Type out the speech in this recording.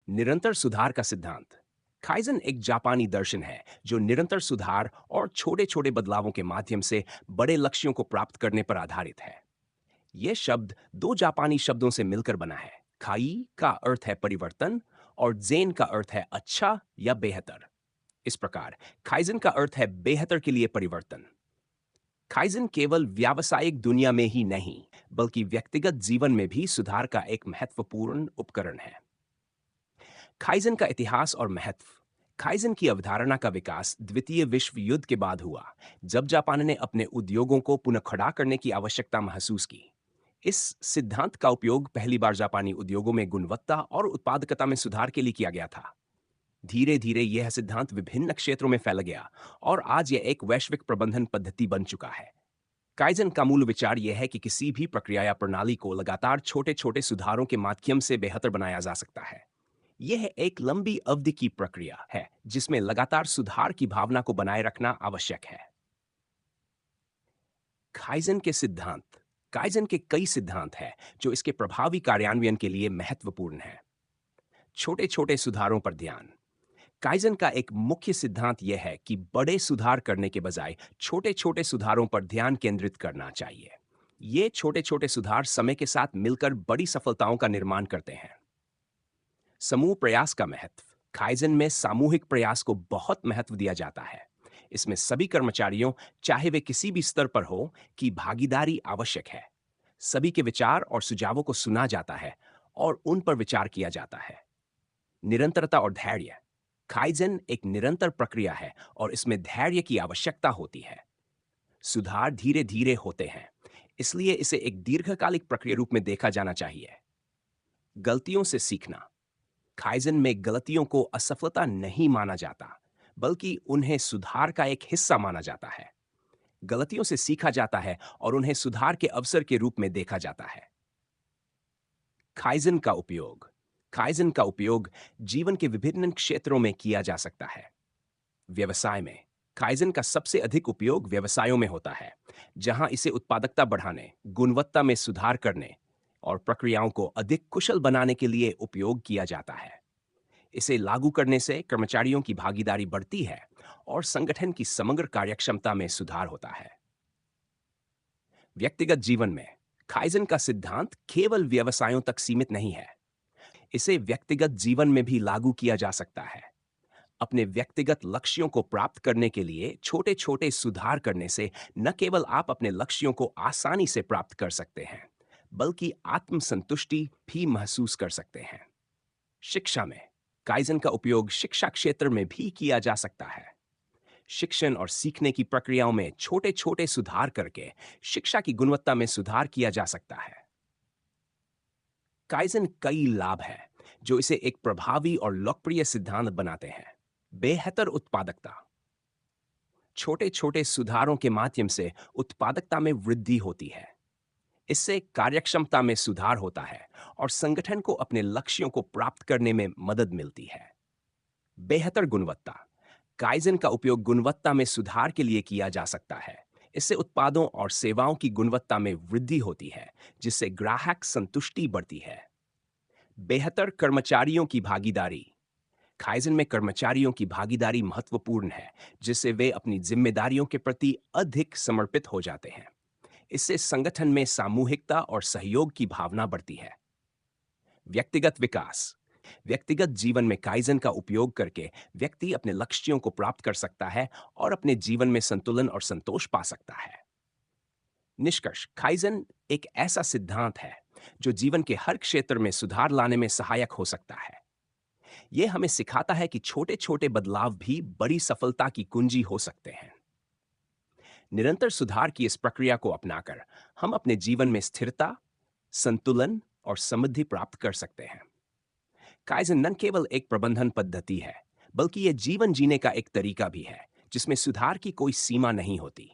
निरंतर सुधार का सिद्धांत। काइजन एक जापानी दर्शन है जो निरंतर सुधार और छोटे छोटे बदलावों के माध्यम से बड़े लक्ष्यों को प्राप्त करने पर आधारित है। यह शब्द दो जापानी शब्दों से मिलकर बना है। खाई का अर्थ है परिवर्तन और जेन का अर्थ है अच्छा या बेहतर। इस प्रकार काइजन का अर्थ है बेहतर के लिए परिवर्तन। काइजन केवल व्यावसायिक दुनिया में ही नहीं बल्कि व्यक्तिगत जीवन में भी सुधार का एक महत्वपूर्ण उपकरण है। काइजन का इतिहास और महत्व। काइजन की अवधारणा का विकास द्वितीय विश्व युद्ध के बाद हुआ, जब जापान ने अपने उद्योगों को पुनः खड़ा करने की आवश्यकता महसूस की। इस सिद्धांत का उपयोग पहली बार जापानी उद्योगों में गुणवत्ता और उत्पादकता में सुधार के लिए किया गया था। धीरे धीरे यह सिद्धांत विभिन्न क्षेत्रों में फैल गया और आज यह एक वैश्विक प्रबंधन पद्धति बन चुका है। काइजन का मूल विचार यह है कि किसी भी प्रक्रिया या प्रणाली को लगातार छोटे छोटे सुधारों के माध्यम से बेहतर बनाया जा सकता है। यह एक लंबी अवधि की प्रक्रिया है जिसमें लगातार सुधार की भावना को बनाए रखना आवश्यक है। काइजन के सिद्धांत। काइजन के कई सिद्धांत हैं जो इसके प्रभावी कार्यान्वयन के लिए महत्वपूर्ण हैं। छोटे छोटे सुधारों पर ध्यान। काइजन का एक मुख्य सिद्धांत यह है कि बड़े सुधार करने के बजाय छोटे छोटे सुधारों पर ध्यान केंद्रित करना चाहिए। ये छोटे छोटे सुधार समय के साथ मिलकर बड़ी सफलताओं का निर्माण करते हैं। समूह प्रयास का महत्व। काइजन में सामूहिक प्रयास को बहुत महत्व दिया जाता है। इसमें सभी कर्मचारियों, चाहे वे किसी भी स्तर पर हो, की भागीदारी आवश्यक है। सभी के विचार और सुझावों को सुना जाता है और उन पर विचार किया जाता है। निरंतरता और धैर्य। काइजन एक निरंतर प्रक्रिया है और इसमें धैर्य की आवश्यकता होती है। सुधार धीरे धीरे होते हैं, इसलिए इसे एक दीर्घकालिक प्रक्रिया रूप में देखा जाना चाहिए। गलतियों से सीखना। काइजन में गलतियों को असफलता नहीं माना जाता बल्कि उन्हें सुधार का एक हिस्सा माना जाता है। गलतियों से सीखा जाता है और उन्हें सुधार के अवसर के रूप में देखा जाता है। काइजन का उपयोग। काइजन का उपयोग जीवन के विभिन्न क्षेत्रों में किया जा सकता है। व्यवसाय में काइजन का सबसे अधिक उपयोग व्यवसायों में होता है, जहां इसे उत्पादकता बढ़ाने, गुणवत्ता में सुधार करने और प्रक्रियाओं को अधिक कुशल बनाने के लिए उपयोग किया जाता है। इसे लागू करने से कर्मचारियों की भागीदारी बढ़ती है और संगठन की समग्र कार्यक्षमता में सुधार होता है। व्यक्तिगत जीवन में काइजन का सिद्धांत केवल व्यवसायों तक सीमित नहीं है। इसे व्यक्तिगत जीवन में भी लागू किया जा सकता है। अपने व्यक्तिगत लक्ष्यों को प्राप्त करने के लिए छोटे छोटे सुधार करने से न केवल आप अपने लक्ष्यों को आसानी से प्राप्त कर सकते हैं, बल्कि आत्मसंतुष्टि भी महसूस कर सकते हैं। शिक्षा में काइजन का उपयोग शिक्षा क्षेत्र में भी किया जा सकता है। शिक्षण और सीखने की प्रक्रियाओं में छोटे छोटे सुधार करके शिक्षा की गुणवत्ता में सुधार किया जा सकता है। काइजन कई लाभ हैं जो इसे एक प्रभावी और लोकप्रिय सिद्धांत बनाते हैं। बेहतर उत्पादकता। छोटे छोटे सुधारों के माध्यम से उत्पादकता में वृद्धि होती है। इससे कार्यक्षमता में सुधार होता है और संगठन को अपने लक्ष्यों को प्राप्त करने में मदद मिलती है। बेहतर गुणवत्ता। काइजन का उपयोग गुणवत्ता में सुधार के लिए किया जा सकता है। इससे उत्पादों और सेवाओं की गुणवत्ता में वृद्धि होती है, जिससे ग्राहक संतुष्टि बढ़ती है। बेहतर कर्मचारियों की भागीदारी। काइजन में कर्मचारियों की भागीदारी महत्वपूर्ण है, जिससे वे अपनी जिम्मेदारियों के प्रति अधिक समर्पित हो जाते हैं। इससे संगठन में सामूहिकता और सहयोग की भावना बढ़ती है। व्यक्तिगत विकास। व्यक्तिगत जीवन में काइजन का उपयोग करके व्यक्ति अपने लक्ष्यों को प्राप्त कर सकता है और अपने जीवन में संतुलन और संतोष पा सकता है। निष्कर्ष। काइजन एक ऐसा सिद्धांत है जो जीवन के हर क्षेत्र में सुधार लाने में सहायक हो सकता है। यह हमें सिखाता है कि छोटे छोटे बदलाव भी बड़ी सफलता की कुंजी हो सकते हैं। निरंतर सुधार की इस प्रक्रिया को अपनाकर हम अपने जीवन में स्थिरता, संतुलन और समृद्धि प्राप्त कर सकते हैं। काइजन न केवल एक प्रबंधन पद्धति है, बल्कि यह जीवन जीने का एक तरीका भी है जिसमें सुधार की कोई सीमा नहीं होती।